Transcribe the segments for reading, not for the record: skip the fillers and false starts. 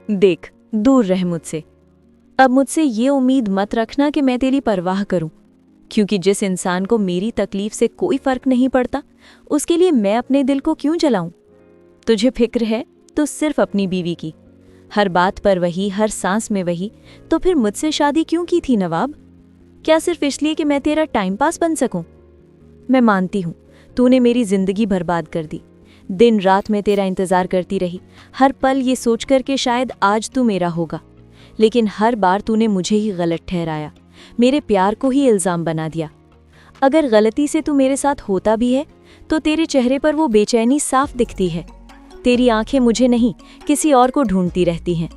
देख, दूर रह मुझसे। अब मुझसे ये उम्मीद मत रखना कि मैं तेरी परवाह करूं, क्योंकि जिस इंसान को मेरी तकलीफ से कोई फर्क नहीं पड़ता, उसके लिए मैं अपने दिल को क्यों जलाऊं? तुझे फिक्र है तो सिर्फ अपनी बीवी की, हर बात पर वही, हर सांस में वही। तो फिर मुझसे शादी क्यों की थी नवाब? क्या सिर्फ इसलिए कि मैं तेरा टाइम पास बन सकूं? मैं मानती हूं तूने मेरी जिंदगी बर्बाद कर दी। दिन रात मैं तेरा इंतजार करती रही, हर पल ये सोचकर कि शायद आज तू मेरा होगा। लेकिन हर बार तूने मुझे ही गलत ठहराया, मेरे प्यार को ही इल्जाम बना दिया। अगर गलती से तू मेरे साथ होता भी है तो तेरे चेहरे पर वो बेचैनी साफ दिखती है। तेरी आंखें मुझे नहीं, किसी और को ढूंढती रहती हैं।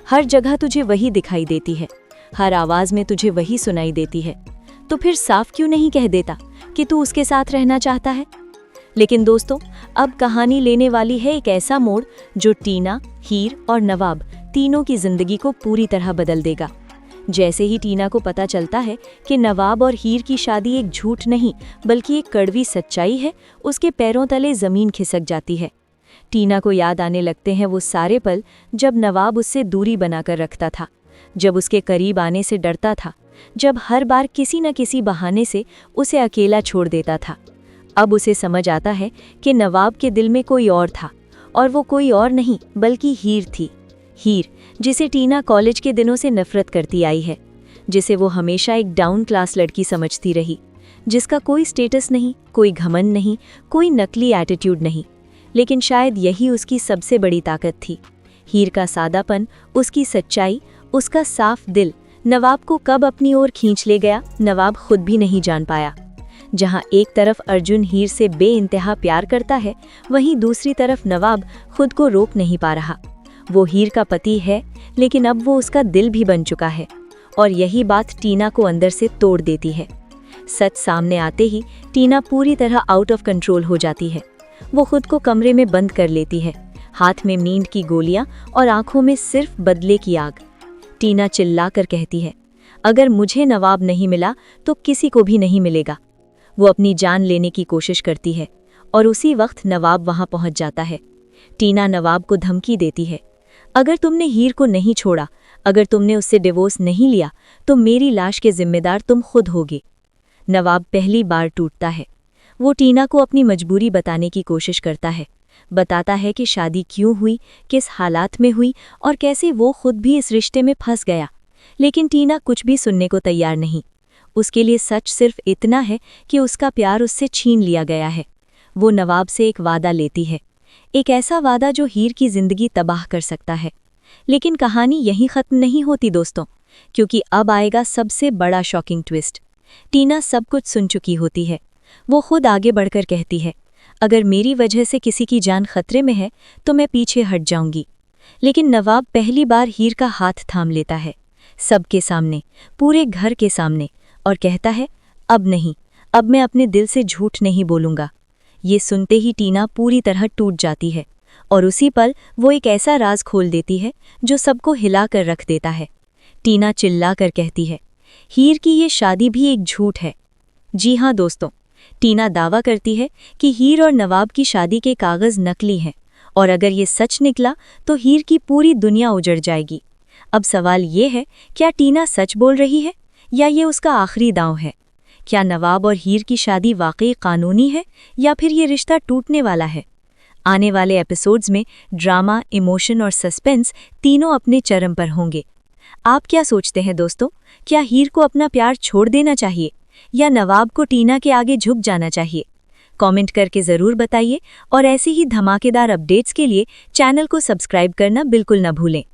हर जगह तुझे वही दिखाई देती है, हर आवाज में तुझे वही सुनाई देती है। तो फिर साफ क्यों नहीं कह देता कि तू उसके साथ रहना चाहता है? लेकिन दोस्तों, अब कहानी लेने वाली है एक ऐसा मोड़ जो टीना, हीर और नवाब तीनों की जिंदगी को पूरी तरह बदल देगा। जैसे ही टीना को पता चलता है कि नवाब और हीर की शादी एक झूठ नहीं बल्कि एक कड़वी सच्चाई है, उसके पैरों तले जमीन खिसक जाती है। टीना को याद आने लगते हैं वो सारे पल जब नवाब उससे दूरी बनाकर रखता था, जब उसके करीब आने से डरता था, जब हर बार किसी न किसी बहाने से उसे अकेला छोड़ देता था। अब उसे समझ आता है कि नवाब के दिल में कोई और था, और वो कोई और नहीं बल्कि हीर थी। हीर, जिसे टीना कॉलेज के दिनों से नफरत करती आई है, जिसे वो हमेशा एक डाउन क्लास लड़की समझती रही, जिसका कोई स्टेटस नहीं, कोई घमंड नहीं, कोई नकली एटीट्यूड नहीं। लेकिन शायद यही उसकी सबसे बड़ी ताकत थी। हीर का सादापन, उसकी सच्चाई, उसका साफ दिल नवाब को कब अपनी ओर खींच ले गया, नवाब खुद भी नहीं जान पाया। जहां एक तरफ अर्जुन हीर से बेइंतहा प्यार करता है, वहीं दूसरी तरफ नवाब खुद को रोक नहीं पा रहा। वो हीर का पति है, लेकिन अब वो उसका दिल भी बन चुका है, और यही बात टीना को अंदर से तोड़ देती है। सच सामने आते ही टीना पूरी तरह आउट ऑफ कंट्रोल हो जाती है। वो खुद को कमरे में बंद कर लेती है, हाथ में नींद की गोलियां और आंखों में सिर्फ बदले की आग। टीना चिल्लाकर कहती है, अगर मुझे नवाब नहीं मिला तो किसी को भी नहीं मिलेगा। वो अपनी जान लेने की कोशिश करती है, और उसी वक्त नवाब वहां पहुंच जाता है। टीना नवाब को धमकी देती है, अगर तुमने हीर को नहीं छोड़ा, अगर तुमने उससे डिवोर्स नहीं लिया, तो मेरी लाश के जिम्मेदार तुम खुद होगे। नवाब पहली बार टूटता है। वो टीना को अपनी मजबूरी बताने की कोशिश करता है, बताता है कि शादी क्यों हुई, किस हालात में हुई, और कैसे वो खुद भी इस रिश्ते में फंस गया। लेकिन टीना कुछ भी सुनने को तैयार नहीं। उसके लिए सच सिर्फ इतना है कि उसका प्यार उससे छीन लिया गया है। वो नवाब से एक वादा लेती है, एक ऐसा वादा जो हीर की जिंदगी तबाह कर सकता है। लेकिन कहानी यहीं खत्म नहीं होती दोस्तों, क्योंकि अब आएगा सबसे बड़ा शॉकिंग ट्विस्ट। टीना सब कुछ सुन चुकी होती है। वो खुद आगे बढ़कर कहती है, अगर मेरी वजह से किसी की जान खतरे में है तो मैं पीछे हट जाऊंगी। लेकिन नवाब पहली बार हीर का हाथ थाम लेता है, सबके सामने, पूरे घर के सामने, और कहता है, अब नहीं, अब मैं अपने दिल से झूठ नहीं बोलूंगा। ये सुनते ही टीना पूरी तरह टूट जाती है, और उसी पल वो एक ऐसा राज खोल देती है जो सबको हिला कर रख देता है। टीना चिल्ला कर कहती है, हीर की ये शादी भी एक झूठ है। जी हाँ दोस्तों, टीना दावा करती है कि हीर और नवाब की शादी के कागज नकली हैं, और अगर ये सच निकला तो हीर की पूरी दुनिया उजड़ जाएगी। अब सवाल ये है, क्या टीना सच बोल रही है या ये उसका आखिरी दांव है? क्या नवाब और हीर की शादी वाकई कानूनी है, या फिर ये रिश्ता टूटने वाला है? आने वाले एपिसोड्स में ड्रामा, इमोशन और सस्पेंस तीनों अपने चरम पर होंगे। आप क्या सोचते हैं दोस्तों, क्या हीर को अपना प्यार छोड़ देना चाहिए या नवाब को टीना के आगे झुक जाना चाहिए? कमेंट करके ज़रूर बताइए, और ऐसी ही धमाकेदार अपडेट्स के लिए चैनल को सब्सक्राइब करना बिल्कुल न भूलें।